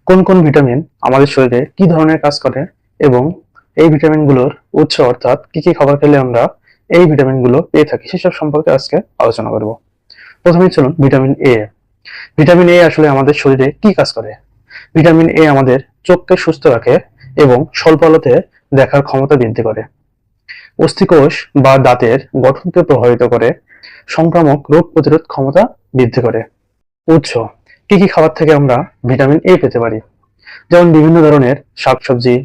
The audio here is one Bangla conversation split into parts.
কোন কোন ভিটামিন আমাদের শরীরে কি ধরনের কাজ করে এবং এই ভিটামিনগুলোর উৎস অর্থাৎ কি কি খাবার খেলে আমরা এই ভিটামিনগুলো পেয়ে থাকি সেসব সম্পর্কে আজকে আলোচনা করব। প্রথমে চলুন ভিটামিন এ। ভিটামিন এ আসলে আমাদের শরীরে কি কাজ করে? ভিটামিন এ আমাদের চোখকে সুস্থ রাখে এবং স্বল্প আলোতে দেখার ক্ষমতা বৃদ্ধি করে, অস্থিকোষ বা দাঁতের গঠনকে প্রভাবিত করে, সংক্রামক রোগ প্রতিরোধ ক্ষমতা বৃদ্ধি করে। উৎস: কি কি খাবার থেকে আমরা ভিটামিন এ পেতে পারি? যেমন বিভিন্ন ধরনের শাকসবজি,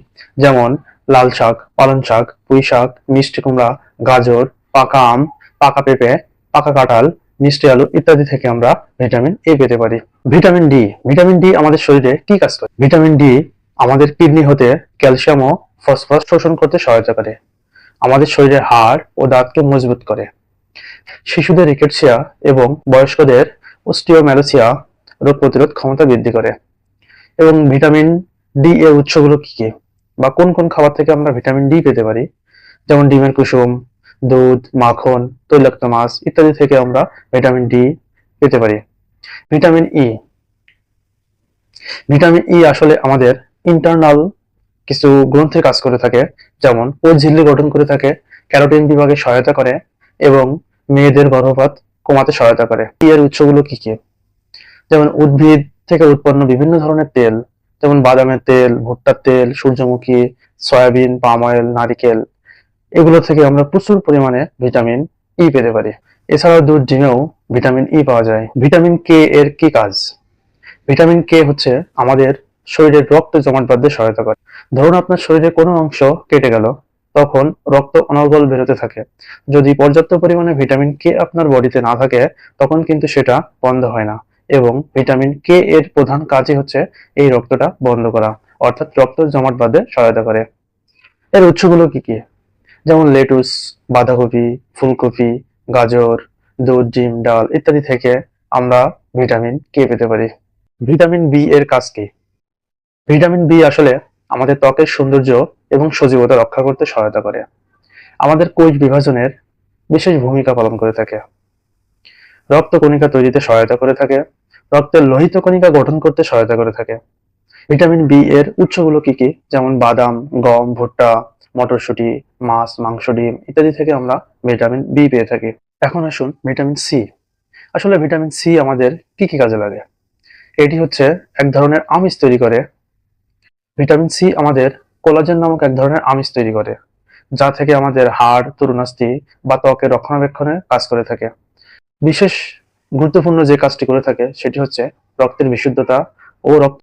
যেমন লাল শাক, পালং শাক, পুঁই শাক, মিষ্টি কুমড়া, গাজর, পাকা আম, পাকা পেঁপে, পাকা কাঁঠাল, মিষ্টি আলু ইত্যাদি থেকে আমরা ভিটামিন এ পেতে পারি। Vitamin D. ভিটামিন ডি আমাদের শরীরে কি কাজ করে? ভিটামিন ডি আমাদের কিডনি হতে ক্যালসিয়াম ও ফসফরাস শোষণ করতে সহায়তা করে, আমাদের শরীরের হাড় ও দাঁতকে মজবুত করে, শিশুদের রিকেটসিয়া এবং বয়স্কদের অস্টিওম্যালাসিয়া রোগ প্রতিরোধ ক্ষমতা বৃদ্ধি করে। এবং ভিটামিন ডি এর উৎসগুলো কি কি বা কোন কোন খাবার থেকে আমরা ভিটামিন ডি পেতে পারি? যেমন ডিমের কুসুম, দুধ, মাখন, তৈলাক্ত মাছ ইত্যাদি থেকে আমরা ভিটামিন ডি পেতে পারি। Vitamin E. ভিটামিন ই আসলে আমাদের ইন্টারনাল কিছু গ্রন্থির কাজ করে থাকে, যেমন কোষ ঝিল্লি গঠন করে থাকে, ক্যারোটিন বিভাগে সহায়তা করে এবং মেয়েদের গর্ভপাত কমাতে সহায়তা করে। ই এর উৎসগুলো কি কি? যেমন উদ্ভিদ থেকে উৎপন্ন বিভিন্ন ধরনের তেল, যেমন বাদামের তেল, ভুট্টার তেল, সূর্যমুখী, সয়াবিন, পাম অয়েল, নারিকেল, এগুলো থেকে আমরা প্রচুর পরিমাণে ভিটামিন ই পেতে পারি। এছাড়াও দুধ, ডিমেও ভিটামিন ই পাওয়া যায়। ভিটামিন কে এর কি কাজ? ভিটামিন কে হচ্ছে আমাদের শরীরের রক্ত জমাট বাঁধতে সহায়তা করে। ধরুন আপনার শরীরে কোনো অংশ কেটে গেল, তখন রক্ত অনর্গল বেরোতে থাকে। যদি পর্যাপ্ত পরিমাণে ভিটামিন কে আপনার বডিতে না থাকে, তখন কিন্তু সেটা বন্ধ হয় না। এবং ভিটামিন কে এর প্রধান কাজই হচ্ছে এই রক্তটা বন্ধ করা, অর্থাৎ রক্ত জমাট বাঁধতে সহায়তা করে। এর উৎসগুলো কি কি? যেমন লেটুস, বাঁধাকপি, ফুলকপি, গাজর, দুধ, ডিম, ডাল ইত্যাদি থেকে আমরা ভিটামিন কে পেতে পারি। ভিটামিন বি এর কাজ কি? ভিটামিন বি আসলে আমাদের ত্বকের সৌন্দর্য এবং সজীবতা রক্ষা করতে সহায়তা করে, আমাদের কোষ বিভাজনের বিশেষ ভূমিকা পালন করে থাকে, রক্ত কণিকা তৈরিতে সহায়তা করে থাকে, রক্তের লোহিত কণিকা গঠন করতে সহায়তা করে থাকে। ভিটামিন বি এর উৎসগুলো কি কি? যেমন বাদাম, গম, ভুট্টা, মটরশুঁটি, মাছ, মাংস, ডিম ইত্যাদি থেকে আমরা ভিটামিন বি পেয়ে থাকি। এখন আসুন ভিটামিন সি। আসলে ভিটামিন সি আমাদের কি কি কাজে লাগে? এটি হচ্ছে এক ধরনের আমিষ তৈরি করে। ভিটামিন সি আমাদের কোলাজেন নামক এক ধরনের আমিষ তৈরি করে, যা থেকে আমাদের হাড়, তরুণাস্থি বা ত্বকের রক্ষণাবেক্ষণে কাজ করে থাকে। বিশেষ গুরুত্বপূর্ণ যে কাজটি করে থাকে সেটি হচ্ছে রক্তের বিশুদ্ধতা ও রক্ত